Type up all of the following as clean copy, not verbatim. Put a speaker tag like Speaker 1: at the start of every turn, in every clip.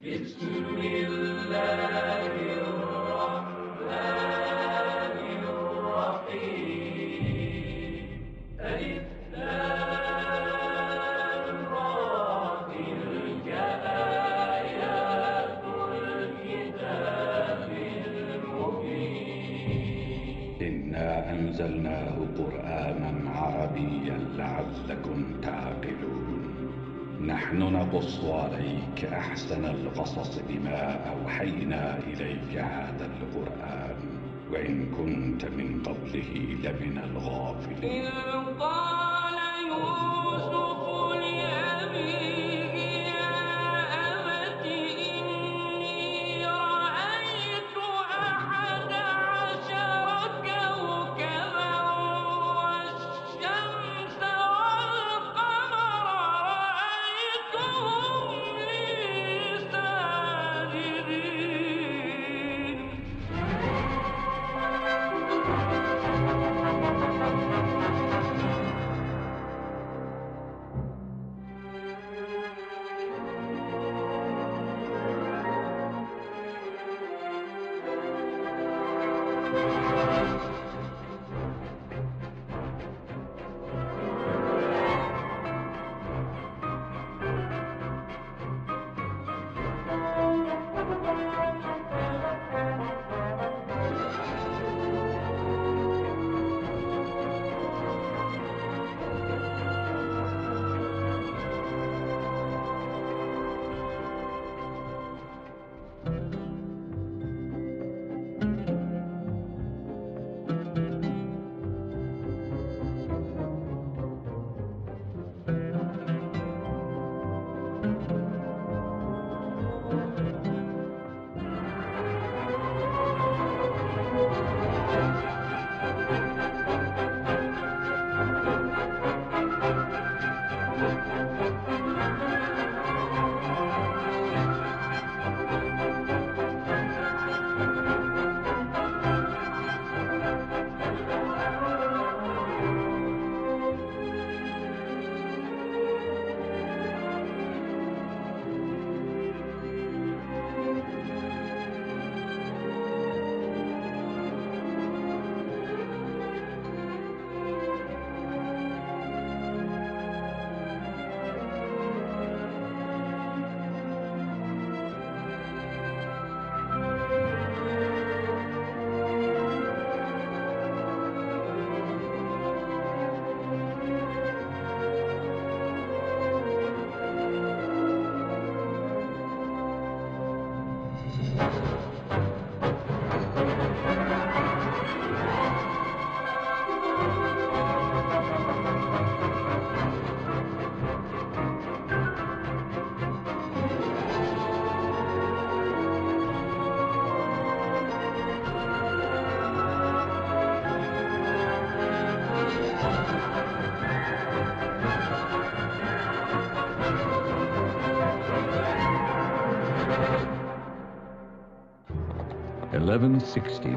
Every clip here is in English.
Speaker 1: بسم الله الرحمن الرحيم. ألف لام را. تلك آيات الكتاب المبين.
Speaker 2: إنا أنزلناه قرآنا عربيا لعلكم تعقلون. نحن نقص عليك أحسن القصص بما أوحينا إليك هذا القرآن وإن كنت من قبله لمن الغافلين.
Speaker 1: إذ قال يوسف لأبيه يا أبت إني رأيت 11 كوكبا والشمس والقمر رأيتهم لي ساجدين.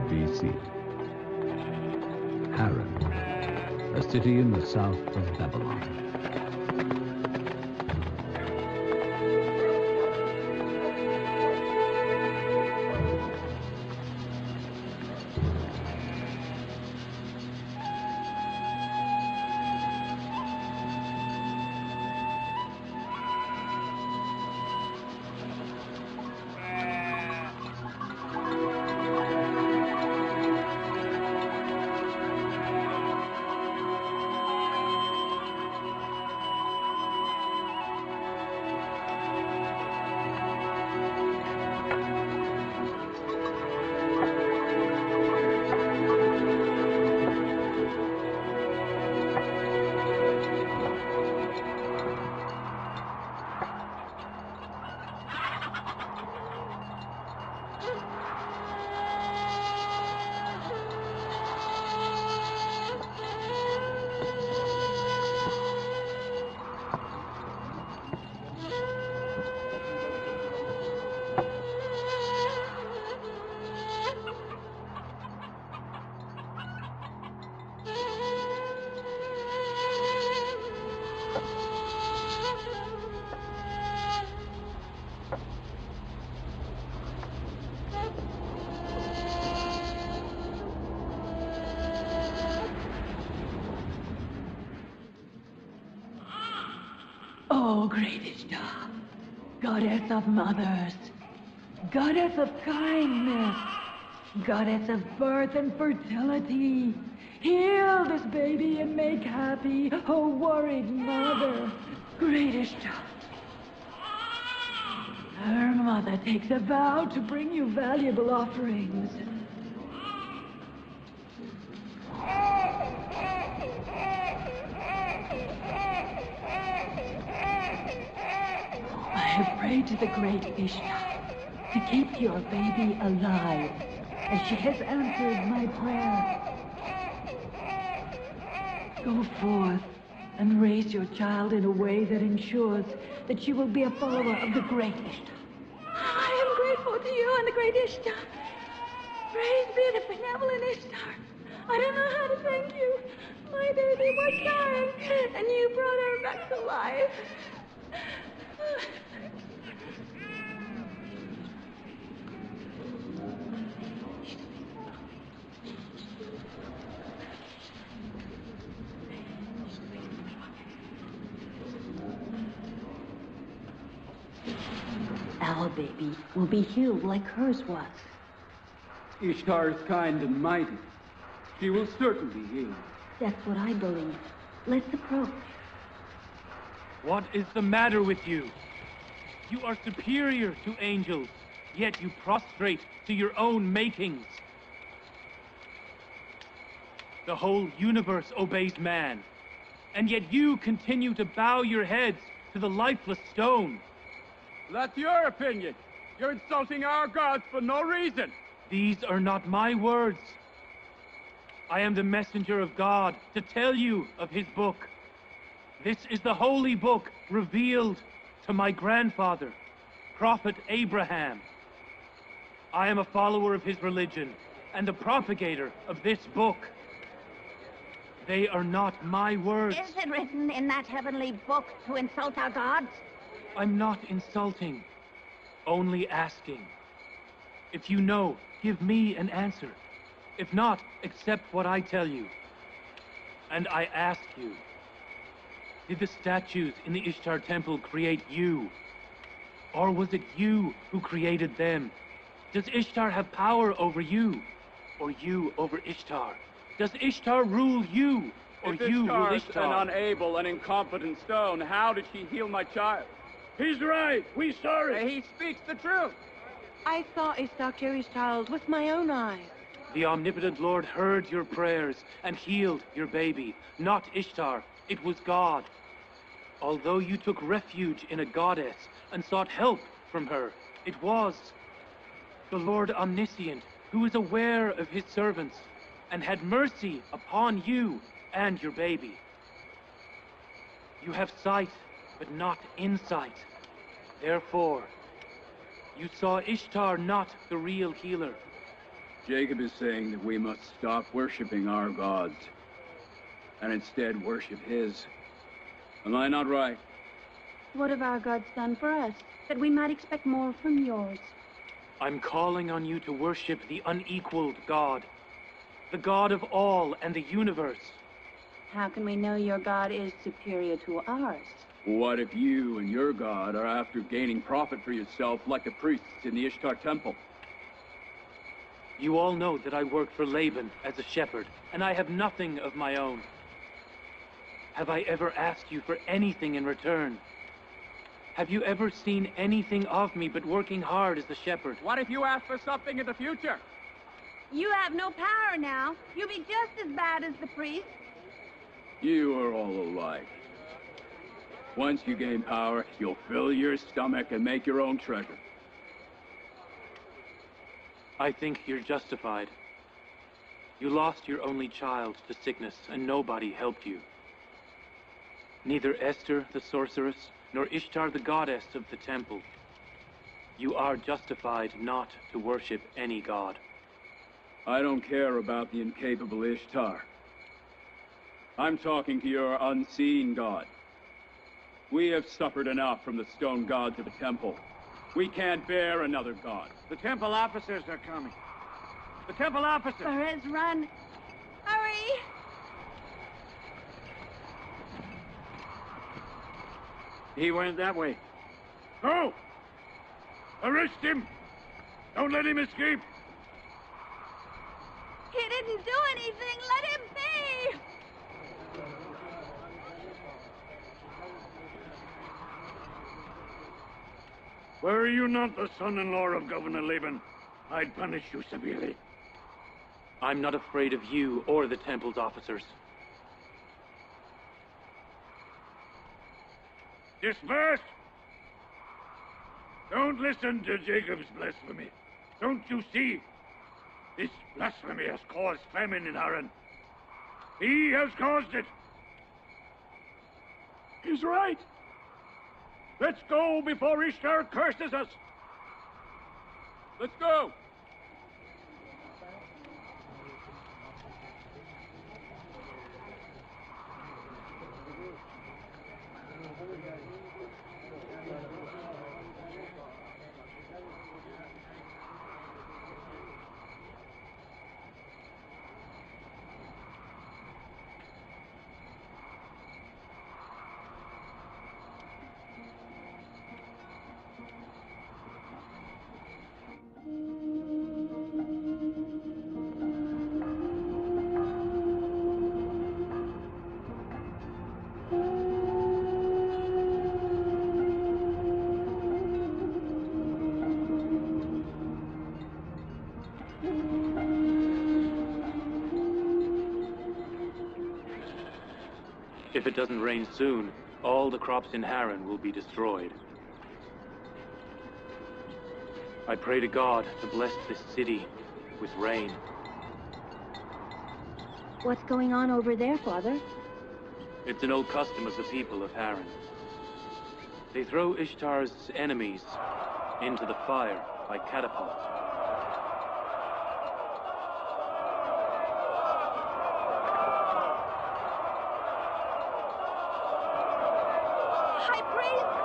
Speaker 3: BC. Haran, a city in the south of Babylon.
Speaker 4: Oh, great Ishtar, goddess of mothers, goddess of kindness, goddess of birth and fertility, heal this baby and make happy a worried mother. Great Ishtar. Her mother takes a vow to bring you valuable offerings. I have prayed to the great Ishtar to keep your baby alive, and she has answered my prayer. Go forth and raise your child in a way that ensures that she will be a follower of the great Ishtar. I am grateful to you and the great Ishtar. Praise be the benevolent Ishtar. I don't know how to thank you. My baby was dying, and you brought her back to life. Our baby will be healed like hers was.
Speaker 5: Ishtar is kind and mighty. She will certainly heal.
Speaker 4: That's what I believe. Let's approach.
Speaker 6: What is the matter with you? You are superior to angels, yet you prostrate to your own makings. The whole universe obeys man, and yet you continue to bow your heads to the lifeless stone.
Speaker 5: That's your opinion. You're insulting our gods for no reason.
Speaker 6: These are not my words. I am the messenger of God to tell you of his book. This is the holy book revealed to my grandfather, Prophet Abraham. I am a follower of his religion and the propagator of this book. They are not my words.
Speaker 7: Is it written in that heavenly book to insult our gods?
Speaker 6: I'm not insulting, only asking. If you know, give me an answer. If not, accept what I tell you. And I ask you, did the statues in the Ishtar temple create you? Or was it you who created them? Does Ishtar have power over you? Or you over Ishtar? Does Ishtar rule you? Or
Speaker 5: If
Speaker 6: you rule
Speaker 5: Ishtar's
Speaker 6: Ishtar?
Speaker 5: an unable and incompetent stone, how did she heal my child?
Speaker 6: He's right. We saw it.
Speaker 5: He speaks the truth.
Speaker 8: I saw Ishtar carry his child with my own eyes.
Speaker 6: The omnipotent Lord heard your prayers and healed your baby. Not Ishtar. It was God. Although you took refuge in a goddess and sought help from her, it was the Lord Omniscient who is aware of his servants and had mercy upon you and your baby. You have sight, but not insight. Therefore, you saw Ishtar not the real healer.
Speaker 5: Jacob is saying that we must stop worshiping our gods and instead worship his. Am I not right?
Speaker 8: What have our gods done for us, that we might expect more from yours?
Speaker 6: I'm calling on you to worship the unequaled God, the God of all and the universe.
Speaker 8: How can we know your God is superior to ours?
Speaker 5: What if you and your god are after gaining profit for yourself like the priests in the Ishtar temple?
Speaker 6: You all know that I work for Laban as a shepherd, and I have nothing of my own. Have I ever asked you for anything in return? Have you ever seen anything of me but working hard as a shepherd?
Speaker 5: What if you ask for something in the future?
Speaker 7: You have no power now. You'll be just as bad as the priest.
Speaker 5: You are all alike. Once you gain power, you'll fill your stomach and make your own treasure.
Speaker 6: I think you're justified. You lost your only child to sickness, and nobody helped you. Neither Esther the sorceress, nor Ishtar the goddess of the temple. You are justified not to worship any god.
Speaker 5: I don't care about the incapable Ishtar. I'm talking to your unseen god. We have suffered enough from the stone gods of the temple. We can't bear another god.
Speaker 9: The temple officers are coming. The temple officers!
Speaker 7: Perez, run. Hurry!
Speaker 9: He went that way. Go! Arrest him! Don't let him escape!
Speaker 7: He didn't do anything. Let him be.
Speaker 9: Were you not the son-in-law of Governor Laban, I'd punish you severely.
Speaker 6: I'm not afraid of you or the temple's officers.
Speaker 9: Disperse! Don't listen to Jacob's blasphemy. Don't you see? This blasphemy has caused famine in Haran. He has caused it. He's right. Let's go before Ishtar curses us.
Speaker 5: Let's go!
Speaker 6: If it doesn't rain soon, all the crops in Haran will be destroyed. I pray to God to bless this city with rain.
Speaker 8: What's going on over there, Father?
Speaker 6: It's an old custom of the people of Haran. They throw Ishtar's enemies into the fire by catapult.
Speaker 7: High priest,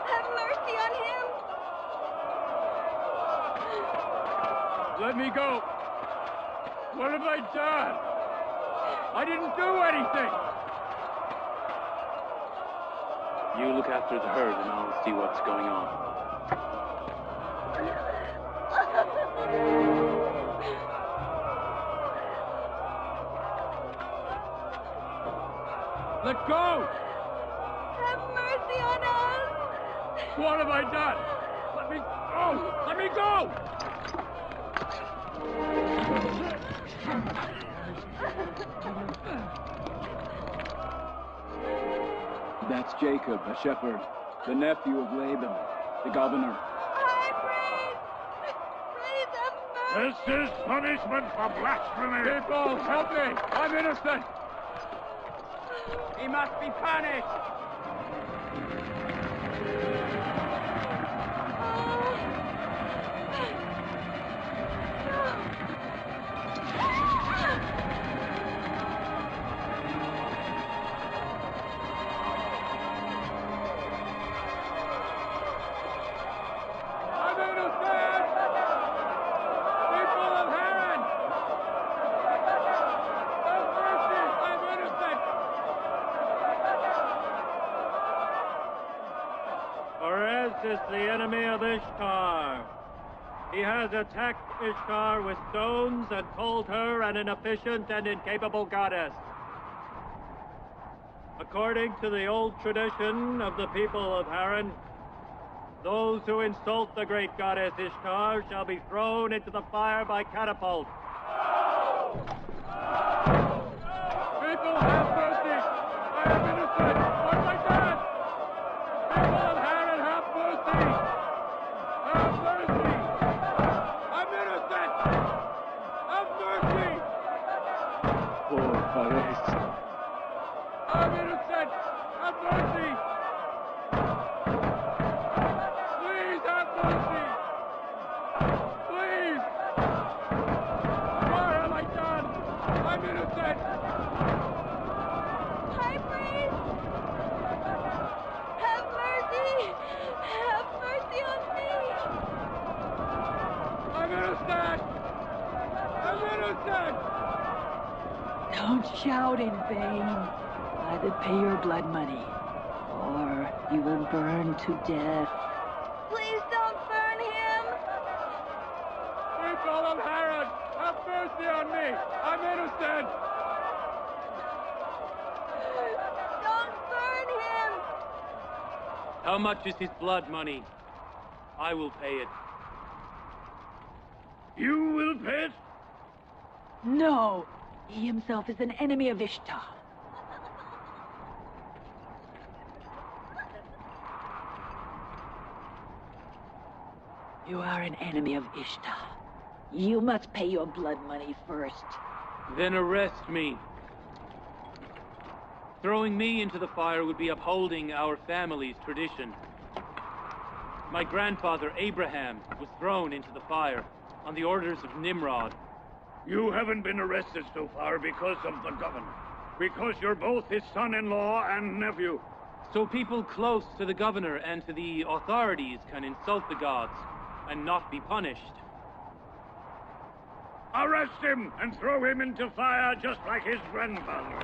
Speaker 7: have mercy on him.
Speaker 5: Let me go! What have I done? I didn't do anything!
Speaker 6: You look after the herd and I'll see what's going on.
Speaker 5: Let go!
Speaker 7: Have mercy on us.
Speaker 5: What have I done? Let me go! Let me go! That's Jacob, a shepherd, the nephew of Laban, the governor.
Speaker 7: High priest, please have mercy.
Speaker 9: This is punishment for blasphemy.
Speaker 5: People, help me! I'm innocent! He must be punished! I'm innocent! People of Haran! Have mercy! I'm innocent!
Speaker 9: Perez is the enemy of Ishtar. He has attacked Ishtar with stones and called her an inefficient and incapable goddess. According to the old tradition of the people of Haran, those who insult the great goddess Ishtar shall be thrown into the fire by catapult.
Speaker 5: People, have mercy! I am innocent! What have I done? People of Haran, have mercy! Have mercy! I'm innocent! Have mercy! Poor Perez. I'm innocent! Have mercy! Please have mercy! Please! What have I done? I'm innocent!
Speaker 7: High priest, have mercy. Have mercy on me.
Speaker 5: I'm innocent! I'm innocent!
Speaker 4: Don't shout in vain. I that pay your blood money. or you will burn to death.
Speaker 7: Please don't burn him!
Speaker 5: People of Harran, have mercy on me! I'm innocent!
Speaker 7: Don't burn him!
Speaker 6: How much is his blood money? I will pay it.
Speaker 5: You will pay it?
Speaker 4: No! He himself is an enemy of Ishtar. You are an enemy of Ishtar. You must pay your blood money first.
Speaker 6: Then arrest me. Throwing me into the fire would be upholding our family's tradition. My grandfather, Abraham, was thrown into the fire on the orders of Nimrod.
Speaker 10: You haven't been arrested so far because of the governor. Because you're both his son-in-law and nephew.
Speaker 6: So people close to the governor and to the authorities can insult the gods and not be punished.
Speaker 10: Arrest him and throw him into fire just like his grandfather.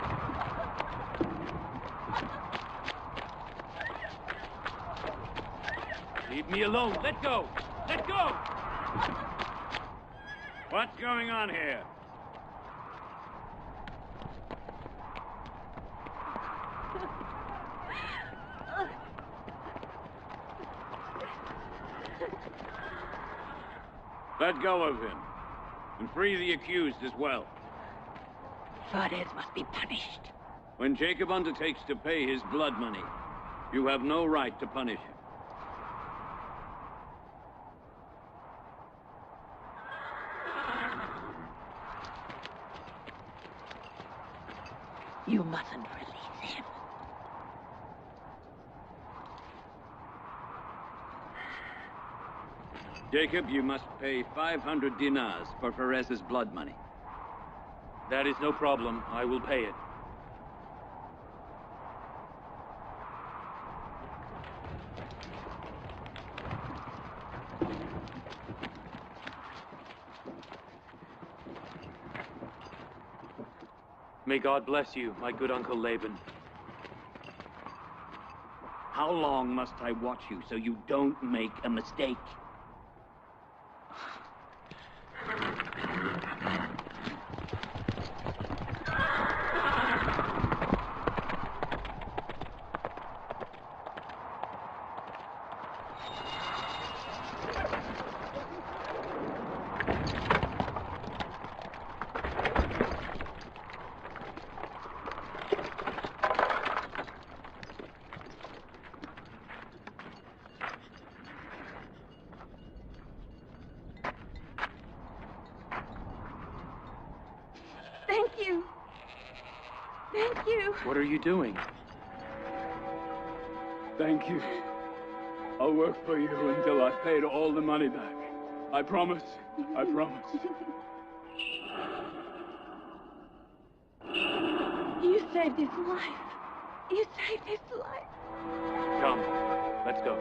Speaker 6: Leave me alone. Let go! Let go!
Speaker 10: What's going on here? Let go of him. And free the accused as well.
Speaker 4: Fares must be punished.
Speaker 10: When Jacob undertakes to pay his blood money, you have no right to punish him.
Speaker 4: You mustn't release him.
Speaker 10: Jacob, you must pay 500 dinars for Phares' blood money.
Speaker 6: That is no problem. I will pay it. May God bless you, my good Uncle Laban.
Speaker 10: How long must I watch you so you don't make a mistake?
Speaker 7: Thank you. Thank you.
Speaker 6: What are you doing?
Speaker 5: Thank you. I'll work for you until I've paid all the money back. I promise. I promise.
Speaker 4: You saved his life. You saved his life.
Speaker 6: Come, let's go.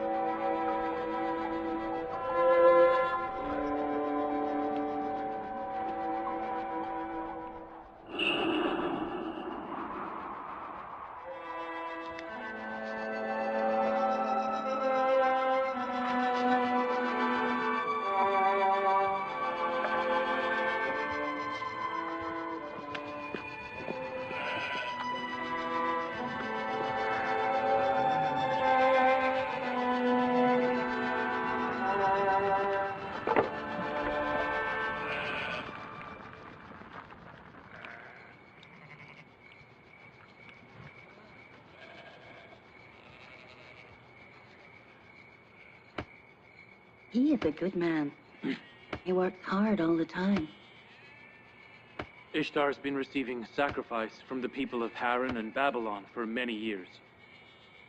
Speaker 8: He is a good man. He works hard all the time.
Speaker 6: Ishtar's been receiving sacrifice from the people of Harran and Babylon for many years.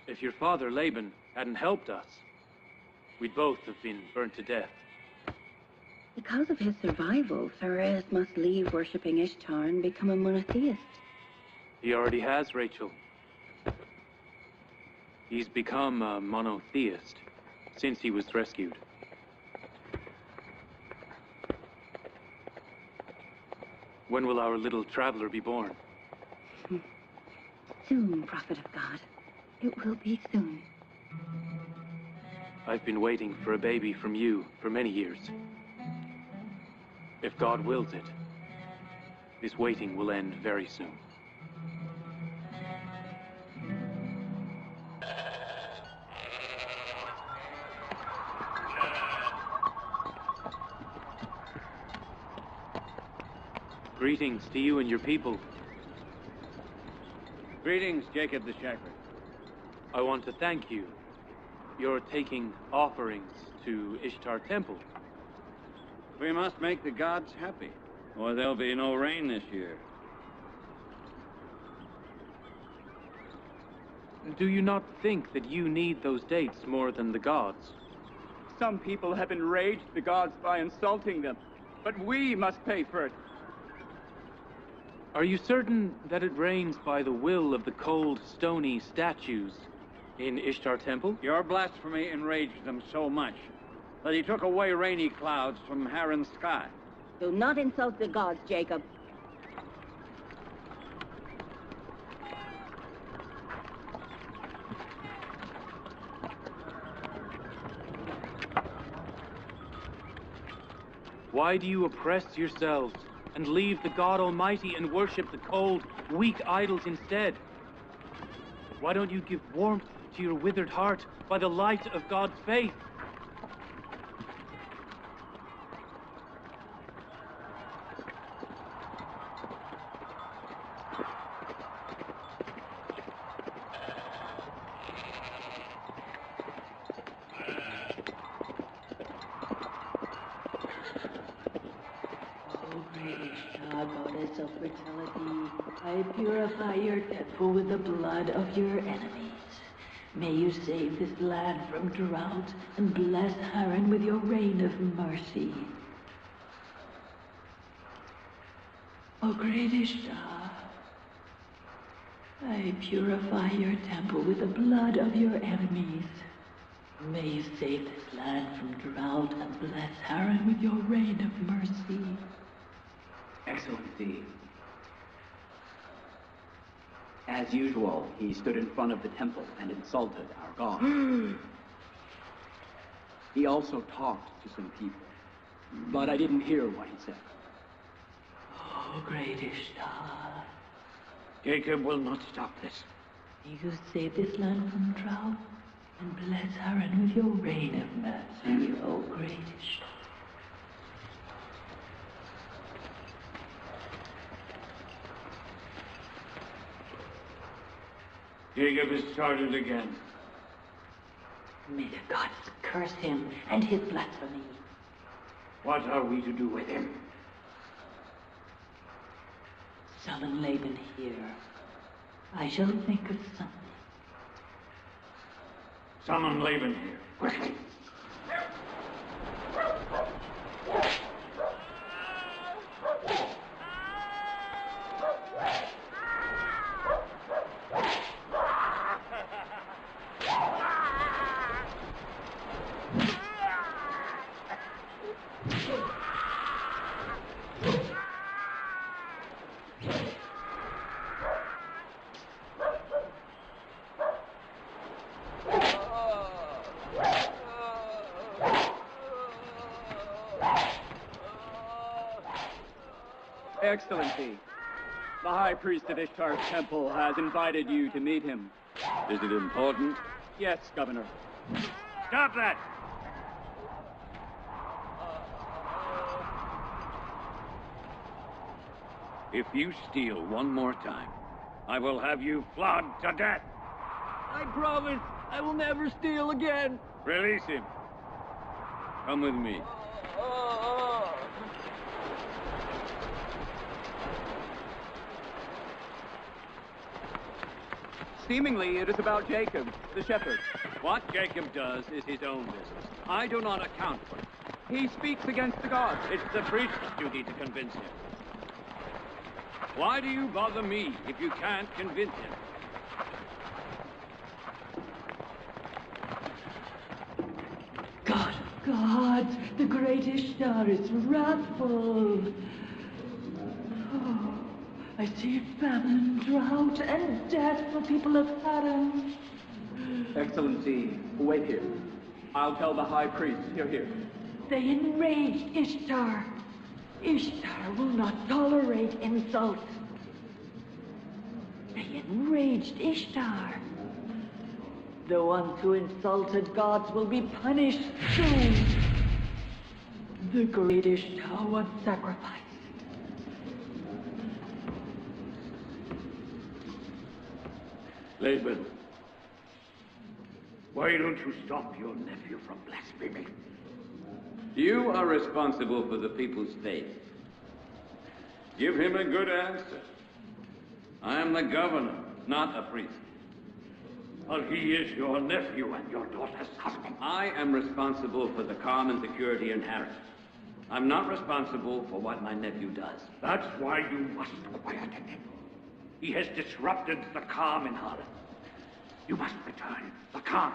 Speaker 6: If your father, Laban, hadn't helped us, we'd both have been burnt to death.
Speaker 8: Because of his survival, Phares must leave worshipping Ishtar and become a monotheist.
Speaker 6: He already has, Rachel. He's become a monotheist since he was rescued. When will our little traveler be born?
Speaker 8: Soon, prophet of God. It will be soon.
Speaker 6: I've been waiting for a baby from you for many years. If God wills it, this waiting will end very soon. Greetings to you and your people.
Speaker 9: Greetings, Jacob the Shepherd.
Speaker 6: I want to thank you. You're taking offerings to Ishtar Temple.
Speaker 9: We must make the gods happy, or there'll be no rain this year.
Speaker 6: Do you not think that you need those dates more than the gods?
Speaker 5: Some people have enraged the gods by insulting them, but we must pay for it.
Speaker 6: Are you certain that it rains by the will of the cold, stony statues in Ishtar Temple?
Speaker 9: Your blasphemy enraged them so much that he took away rainy clouds from Haran's sky.
Speaker 7: Do not insult the gods, Jacob.
Speaker 6: Why do you oppress yourselves and leave the God Almighty and worship the cold, weak idols instead? Why don't you give warmth to your withered heart by the light of God's faith?
Speaker 4: Goddess of fertility, I purify your temple with the blood of your enemies. May you save this land from drought and bless Haran with your rain of mercy. O great Ishtar, I purify your temple with the blood of your enemies. May you save this land from drought and bless Haran with your rain of mercy.
Speaker 11: Excellency. As usual, he stood in front of the temple and insulted our god. He also talked to some people, but I didn't hear what he said.
Speaker 4: Oh, great Ishtar.
Speaker 10: Jacob will not stop this.
Speaker 4: May you save this land from drought and bless Haran with your rain of mercy, O great Ishtar.
Speaker 10: Jacob has started again.
Speaker 4: May the gods curse him and his blasphemy.
Speaker 10: What are we to do with him?
Speaker 4: Summon Laban here. I shall think of something.
Speaker 10: Summon Laban here, quickly.
Speaker 5: Excellency, the High Priest of Ishtar's temple has invited you to meet him.
Speaker 9: Is it important?
Speaker 5: Yes, Governor.
Speaker 10: Stop that!
Speaker 9: If you steal one more time, I will have you flogged to death.
Speaker 1: I promise I will never steal again.
Speaker 9: Release him. Come with me.
Speaker 5: Seemingly, it is about Jacob, the shepherd.
Speaker 9: What Jacob does is his own business. I do not account for it.
Speaker 5: He speaks against the gods.
Speaker 9: It's the priest's duty to convince him. Why do you bother me if you can't convince him?
Speaker 4: God of gods, the great Ishtar is wrathful. Oh, I see famine, drought, and death for people of Haran.
Speaker 11: Excellency, wait here. I'll tell the High Priest. Here.
Speaker 4: They enraged Ishtar. Ishtar will not tolerate insult. They enraged Ishtar. The ones who insulted gods will be punished soon. The great Ishtar was sacrificed.
Speaker 10: Laban, why don't you stop your nephew from blaspheming?
Speaker 12: You are responsible for the people's faith. Give him a good answer. I am the governor, not a priest.
Speaker 10: Well, he is your nephew and your daughter's husband.
Speaker 12: I am responsible for the calm and security in Harran. I'm not responsible for what my nephew does.
Speaker 10: That's why you must quieten him. He has disrupted the calm in Harran. You must return the calm.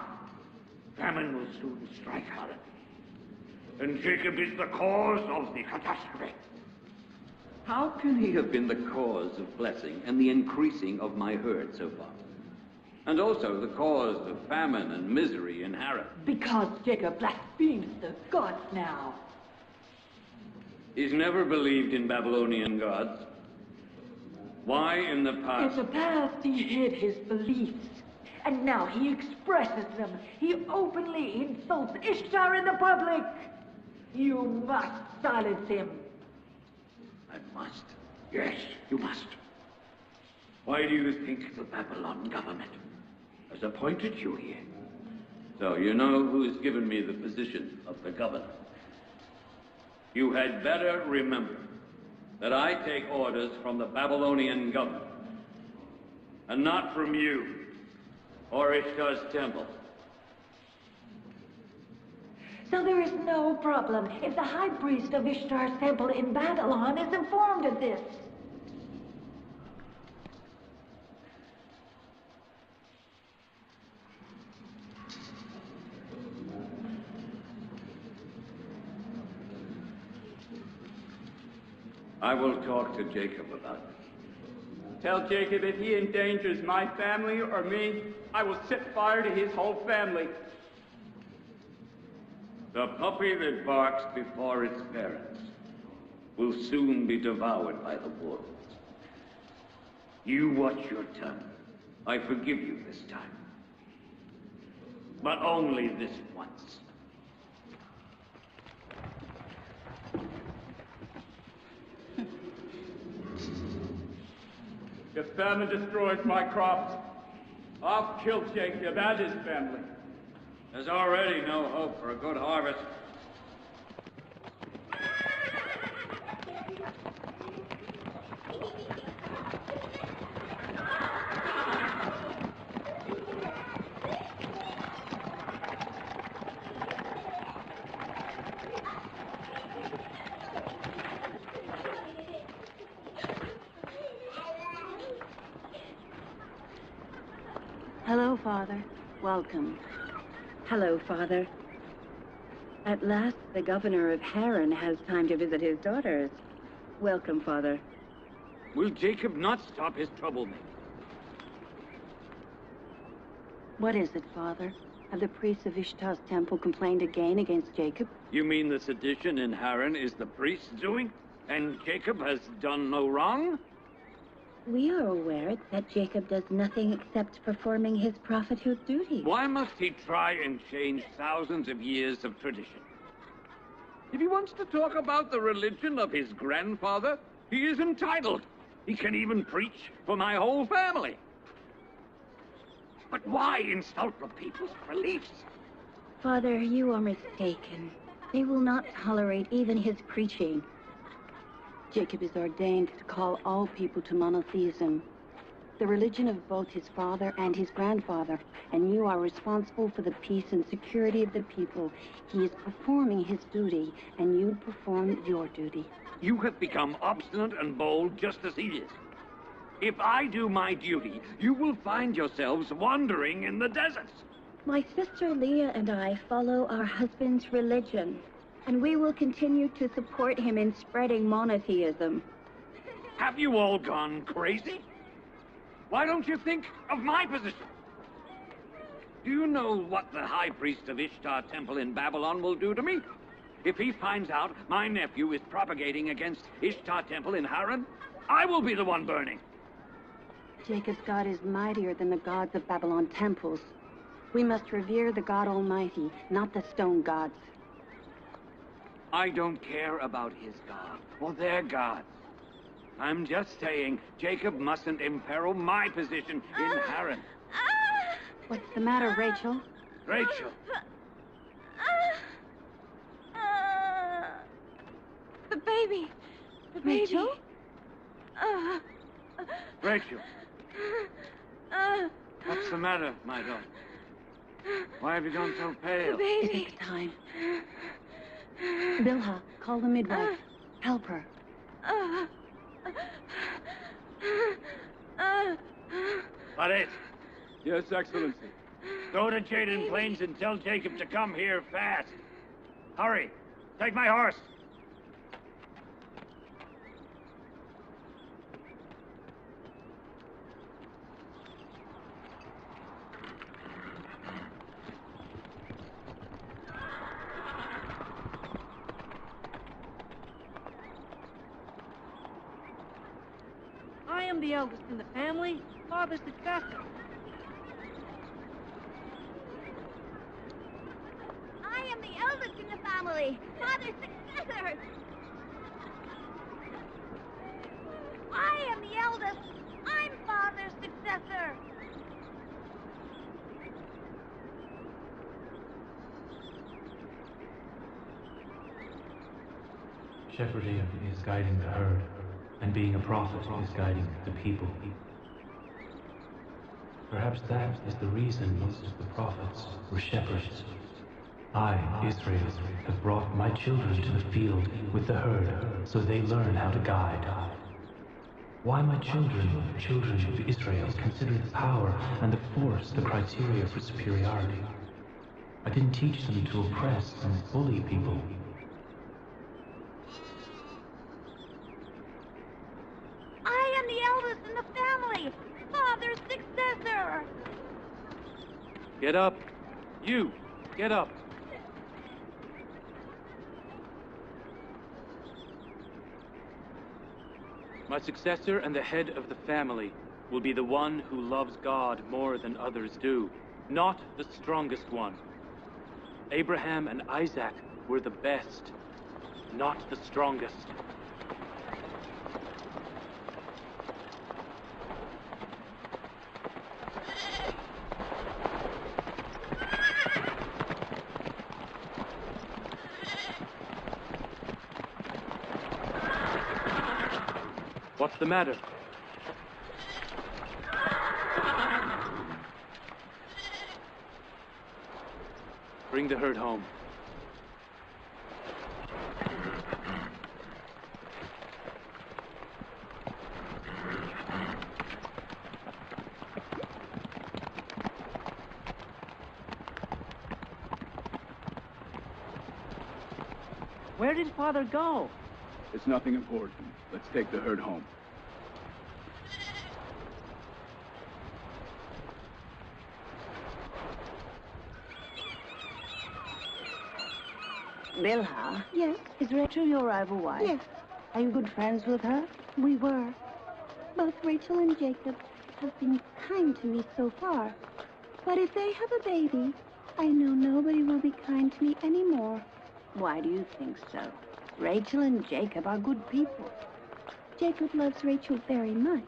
Speaker 10: Famine will soon strike Harran. And Jacob is the cause of the catastrophe.
Speaker 12: How can he have been the cause of blessing and the increasing of my herd so far? And also the cause of famine and misery in Harran?
Speaker 4: Because Jacob blasphemes the gods now.
Speaker 12: He's never believed in Babylonian gods. Why in the past?
Speaker 4: In the past, he hid his beliefs. And now he expresses them. He openly insults Ishtar in the public. You must silence him.
Speaker 10: I must. Yes, you must. Why do you think the Babylon government has appointed you here?
Speaker 12: So you know who's given me the position of the governor. You had better remember that I take orders from the Babylonian government, and not from you or Ishtar's temple.
Speaker 4: So there is no problem if the high priest of Ishtar's temple in Babylon is informed of this.
Speaker 12: I will talk to Jacob about it.
Speaker 5: Tell Jacob if he endangers my family or me, I will set fire to his whole family.
Speaker 12: The puppy that barks before its parents will soon be devoured by the wolves.
Speaker 10: You watch your tongue.
Speaker 12: I forgive you this time.
Speaker 10: But only this once.
Speaker 5: If famine destroys my crops, I'll kill Jacob and his family.
Speaker 12: There's already no hope for a good harvest.
Speaker 8: Hello, Father. Welcome. Hello, Father. At last, the governor of Harran has time to visit his daughters. Welcome, Father.
Speaker 10: Will Jacob not stop his troublemaking?
Speaker 8: What is it, Father? Have the priests of Ishtar's temple complained again against Jacob?
Speaker 10: You mean the sedition in Harran is the priest's doing? And Jacob has done no wrong?
Speaker 8: We are aware that Jacob does nothing except performing his prophethood duty.
Speaker 10: Why must he try and change thousands of years of tradition? If he wants to talk about the religion of his grandfather, he is entitled. He can even preach for my whole family. But why insult the people's beliefs?
Speaker 8: Father, you are mistaken. They will not tolerate even his preaching. Jacob is ordained to call all people to monotheism, the religion of both his father and his grandfather, and you are responsible for the peace and security of the people. He is performing his duty, and you perform your duty.
Speaker 10: You have become obstinate and bold just as he is. If I do my duty, you will find yourselves wandering in the deserts.
Speaker 8: My sister Leah and I follow our husband's religion, and we will continue to support him in spreading monotheism.
Speaker 10: Have you all gone crazy? Why don't you think of my position? Do you know what the high priest of Ishtar Temple in Babylon will do to me? If he finds out my nephew is propagating against Ishtar Temple in Haran, I will be the one burning.
Speaker 8: Jacob's God is mightier than the gods of Babylon temples. We must revere the God Almighty, not the stone gods.
Speaker 10: I don't care about his God or their gods. I'm just saying Jacob mustn't imperil my position in Haran.
Speaker 8: What's the matter, Rachel?
Speaker 10: Rachel!
Speaker 7: The baby! The baby!
Speaker 8: Rachel?
Speaker 10: Rachel! What's the matter, my daughter? Why have you gone so pale?
Speaker 7: The baby!
Speaker 8: It takes time. Bilha, call the midwife. Help her.
Speaker 10: Paret,
Speaker 5: Yes, Excellency.
Speaker 10: go to Jaden Plains and tell Jacob to come here fast. Hurry! Take my horse!
Speaker 1: I am the eldest in the family, father's successor.
Speaker 7: I am the eldest in the family, father's successor. I am the eldest. I'm father's successor.
Speaker 6: Shepherding is guiding the herd, and being a prophet is guiding the people. Perhaps that is the reason most of the prophets were shepherds. I, Israel, have brought my children to the field with the herd, so they learn how to guide. Why my children of Israel, consider the power and the force the criteria for superiority? I didn't teach them to oppress and bully people.
Speaker 7: I am the eldest in the family, father's successor.
Speaker 6: Get up! You! Get up! My successor and the head of the family will be the one who loves God more than others do, not the strongest one. Abraham and Isaac were the best, not the strongest. What's the matter? Bring the herd home.
Speaker 1: Where did father go?
Speaker 5: It's nothing important. Let's take the herd home.
Speaker 8: Bilha?
Speaker 4: Yes?
Speaker 8: Is Rachel your rival wife?
Speaker 4: Yes.
Speaker 8: Are you good friends with her?
Speaker 4: We were. Both Rachel and Jacob have been kind to me so far. But if they have a baby, I know nobody will be kind to me anymore.
Speaker 8: Why do you think so? Rachel and Jacob are good people.
Speaker 4: Jacob loves Rachel very much.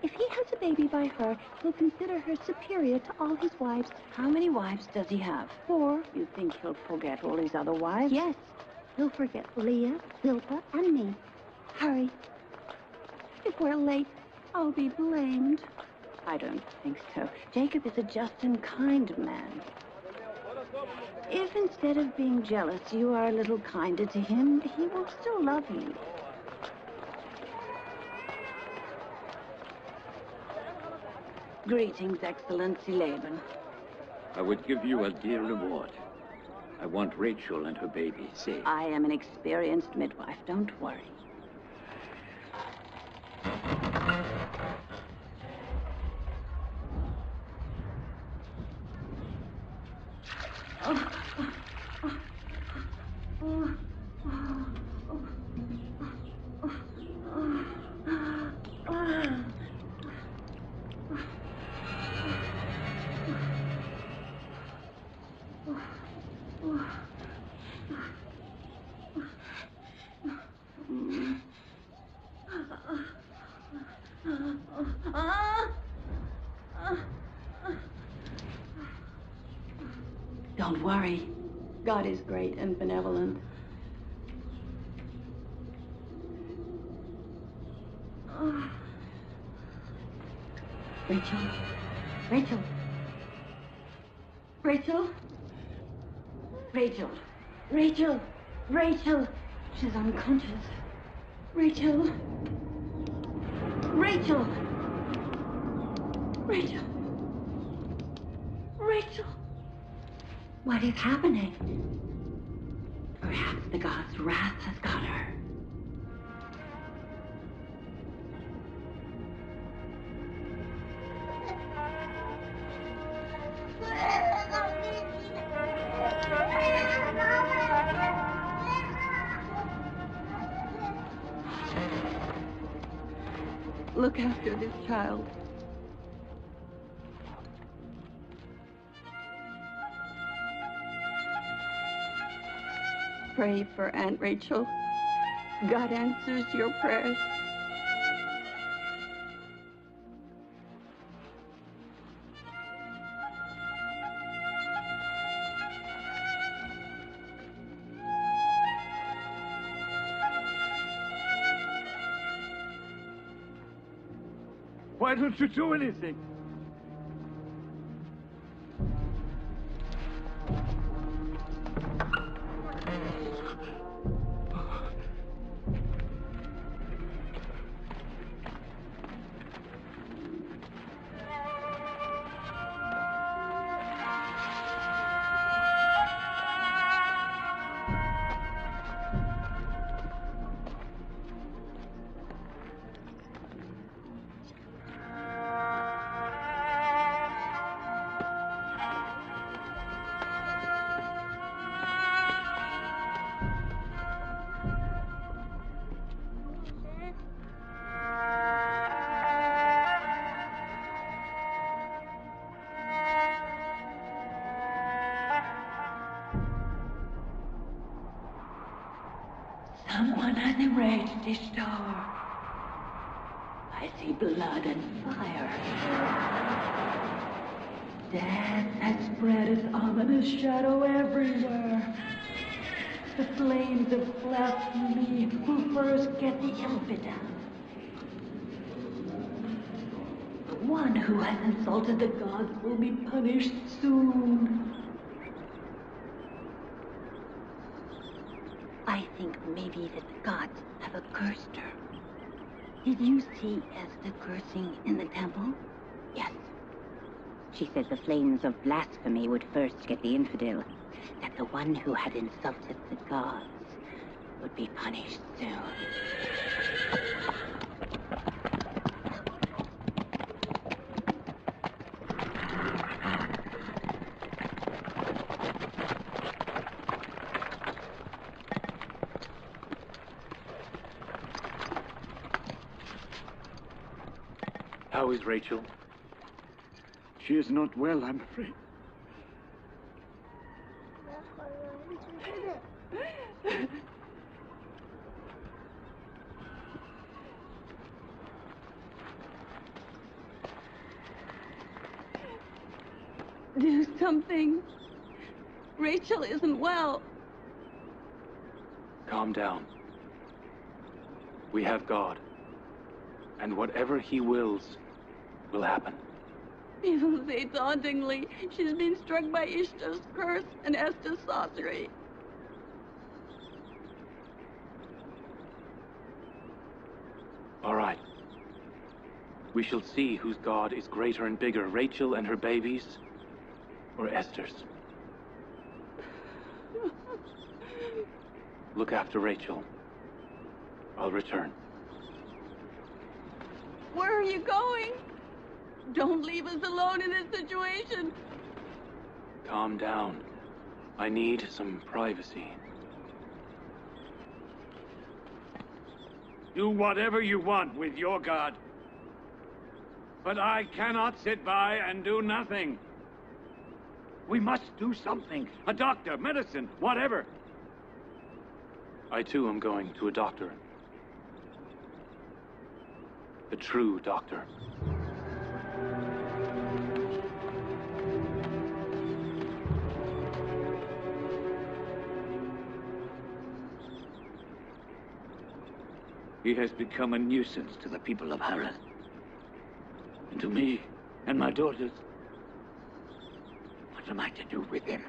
Speaker 4: If he has a baby by her, he'll consider her superior to all his wives.
Speaker 8: How many wives does he have?
Speaker 4: 4.
Speaker 8: You think he'll forget all his other wives?
Speaker 4: Yes. He'll forget Leah, Zilpah, and me. Hurry. If we're late, I'll be blamed.
Speaker 8: I don't think so. Jacob is a just and kind man. If instead of being jealous, you are a little kinder to him, he will still love you. Greetings, Excellency Laban.
Speaker 10: I would give you a dear reward. I want Rachel and her baby safe.
Speaker 8: I am an experienced midwife, don't worry. Don't worry. God is great and benevolent. Rachel? Rachel? Rachel? Rachel? Rachel? Rachel? She's unconscious. Rachel? Rachel? Rachel? Rachel? What is happening? Perhaps the god's wrath has got her. Look after this child. Pray for Aunt Rachel. God answers your prayers.
Speaker 6: Why don't you do anything?
Speaker 4: Someone has enraged Ishtar. I see blood and fire. Death has spread its ominous shadow everywhere. The flames of blasphemy who first get the infidel. The one who has insulted the gods will be punished soon.
Speaker 8: I think maybe that the gods have accursed her. Did you see Esther cursing in the temple?
Speaker 13: Yes. She said the flames of blasphemy would first get the infidel, that the one who had insulted the gods would be punished soon.
Speaker 6: How is Rachel? She is not well, I'm afraid.
Speaker 4: Do something. Rachel isn't well.
Speaker 6: Calm down. We have God. And whatever he wills will happen.
Speaker 4: People say tauntingly she's been struck by Ishtar's curse and Esther's sorcery.
Speaker 6: All right. We shall see whose God is greater and bigger, Rachel and her babies, or Esther's. Look after Rachel. I'll return.
Speaker 4: Where are you going? Don't leave us alone in this situation.
Speaker 6: Calm down. I need some privacy.
Speaker 10: Do whatever you want with your God. But I cannot sit by and do nothing. We must do something. A doctor, medicine, whatever.
Speaker 6: I too am going to a doctor. The true doctor.
Speaker 10: He has become a nuisance to the people of Harran. And to me and my daughters. What am I to do with him?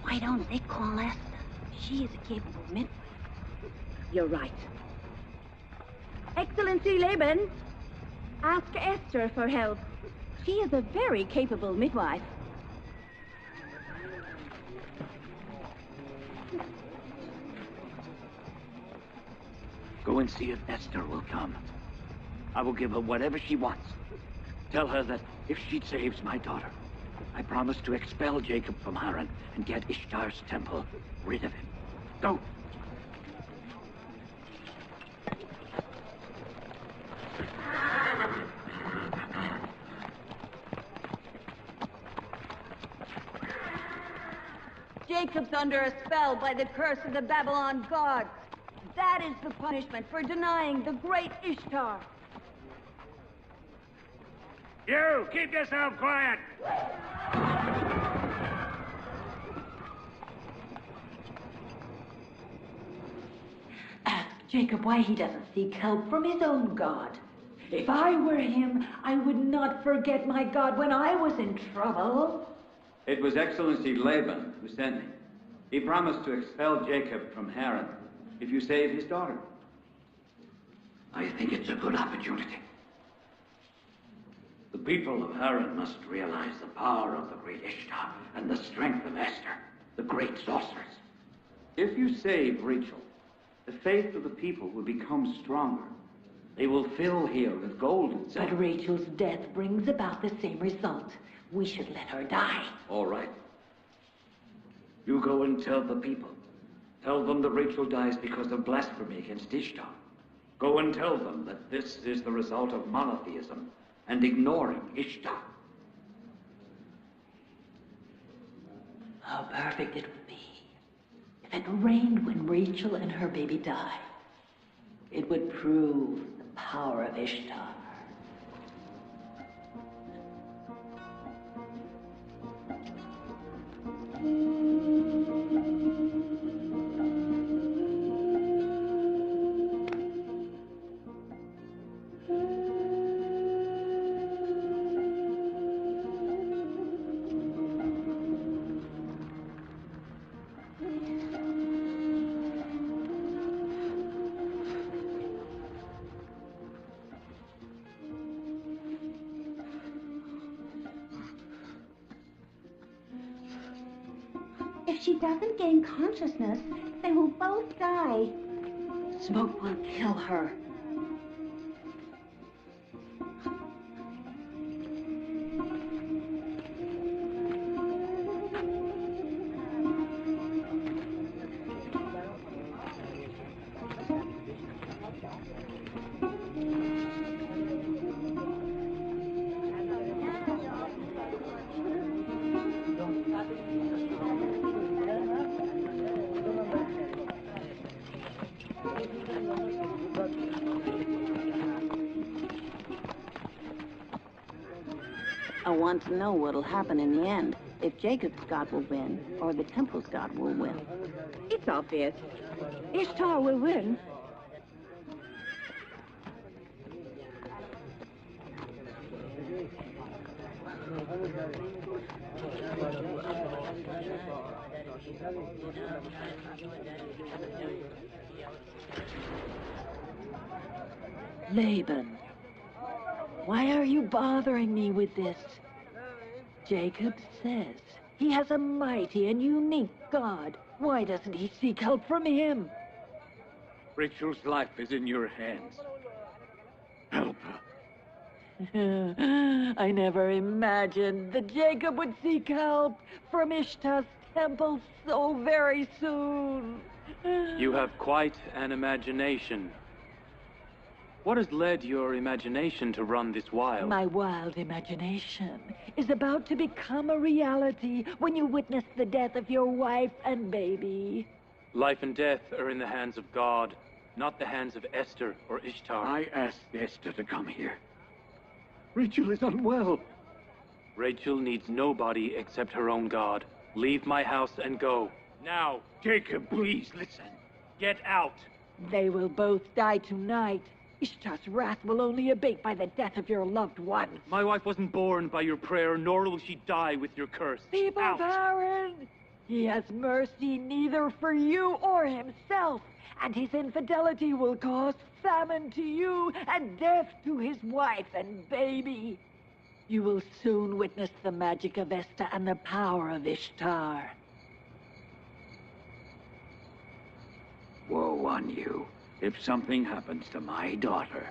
Speaker 13: Why don't they call Esther? She is a capable midwife.
Speaker 8: You're right. Excellency Laban, ask Esther for help. She is a very capable midwife.
Speaker 10: Go and see if Esther will come. I will give her whatever she wants. Tell her that if she saves my daughter, I promise to expel Jacob from Harran and get Ishtar's temple rid of him. Go!
Speaker 8: Jacob's under a spell by the curse of the Babylon gods. That is the punishment for denying the great Ishtar.
Speaker 10: You, keep yourself quiet!
Speaker 4: Ask Jacob why he doesn't seek help from his own God. If I were him, I would not forget my God when I was in trouble.
Speaker 11: It was Excellency Laban who sent me. He promised to expel Jacob from Harran if you save his daughter.
Speaker 10: I think it's a good opportunity. The people of Harran must realize the power of the great Ishtar and the strength of Esther, the great sorceress.
Speaker 11: If you save Rachel, the faith of the people will become stronger. They will fill here with gold and silver.
Speaker 4: But Rachel's death brings about the same result. We should let her die.
Speaker 10: All right. You go and tell the people. Tell them that Rachel dies because of blasphemy against Ishtar. Go and tell them that this is the result of monotheism and ignoring Ishtar.
Speaker 4: How perfect it would be if it rained when Rachel and her baby died. It would prove the power of Ishtar.
Speaker 8: If she doesn't gain consciousness, they will both die.
Speaker 4: Smoke will kill her.
Speaker 8: I want to know what'll happen in the end. If Jacob's god will win, or the temple's god will win.
Speaker 4: It's obvious. Ishtar will win.
Speaker 14: Laban, why are you bothering me with this? Jacob says he has a mighty and unique God. Why doesn't he seek help from him?
Speaker 10: Rachel's life is in your hands. Help her.
Speaker 14: I never imagined that Jacob would seek help from Ishtar's temple so very soon.
Speaker 6: You have quite an imagination. What has led your imagination to run this wild?
Speaker 14: My wild imagination is about to become a reality when you witness the death of your wife and baby.
Speaker 6: Life and death are in the hands of God, not the hands of Esther or Ishtar.
Speaker 10: I asked Esther to come here. Rachel is unwell.
Speaker 6: Rachel needs nobody except her own God. Leave my house and go. Now.
Speaker 10: Jacob, please listen.
Speaker 6: Get out.
Speaker 14: They will both die tonight. Ishtar's wrath will only abate by the death of your loved ones.
Speaker 6: My wife wasn't born by your prayer, nor will she die with your curse.
Speaker 14: People,
Speaker 6: Out.
Speaker 14: Baron! He has mercy neither for you or himself, and his infidelity will cause famine to you and death to his wife and baby. You will soon witness the magic of Esther and the power of Ishtar.
Speaker 10: Woe on you if something happens to my daughter.